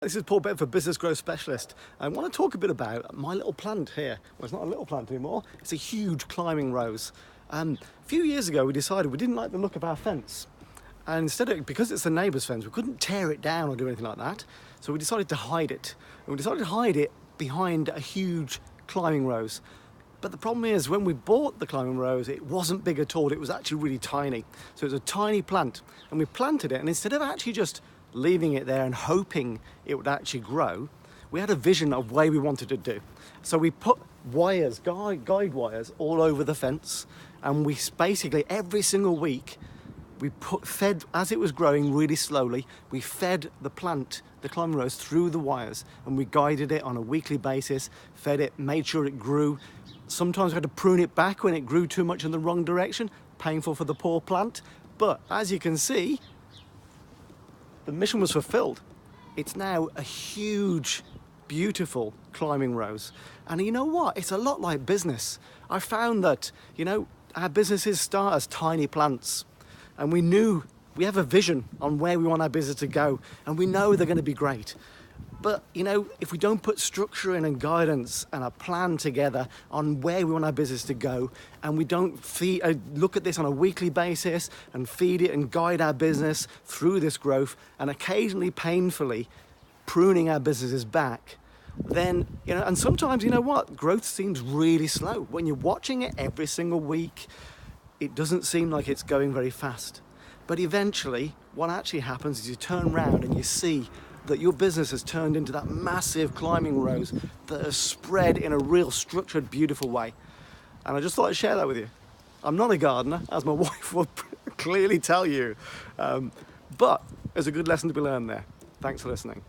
This is Paul Bedford, Business Growth Specialist. I want to talk a bit about my little plant here. Well, it's not a little plant anymore. It's a huge climbing rose. A few years ago, we decided we didn't like the look of our fence. And instead of, because it's the neighbour's fence, we couldn't tear it down or do anything like that. So we decided to hide it. And we decided to hide it behind a huge climbing rose. But the problem is, when we bought the climbing rose, it wasn't big at all. It was actually really tiny. So it was a tiny plant. And we planted it, and instead of actually just leaving it there and hoping it would actually grow, we had a vision of way we wanted to do. So we put wires, guide wires, all over the fence, and we basically every single week we fed, as it was growing really slowly, we fed the plant, the climbing rose, through the wires, and we guided it on a weekly basis, fed it, made sure it grew. Sometimes we had to prune it back when it grew too much in the wrong direction, painful for the poor plant. But as you can see, the mission was fulfilled. It's now a huge, beautiful climbing rose. And you know what? It's a lot like business. I found that, our businesses start as tiny plants. And we have a vision on where we want our business to go. And we know they're going to be great. But, if we don't put structure in and guidance and a plan together on where we want our business to go, and we don't look at this on a weekly basis and feed it and guide our business through this growth, and occasionally painfully pruning our businesses back, then, and sometimes, growth seems really slow. When you're watching it every single week, it doesn't seem like it's going very fast. But eventually, what actually happens is you turn around and you see that your business has turned into that massive climbing rose that has spread in a real structured, beautiful way. And I just thought I'd share that with you. I'm not a gardener, as my wife will clearly tell you, but there's a good lesson to be learned there. Thanks for listening.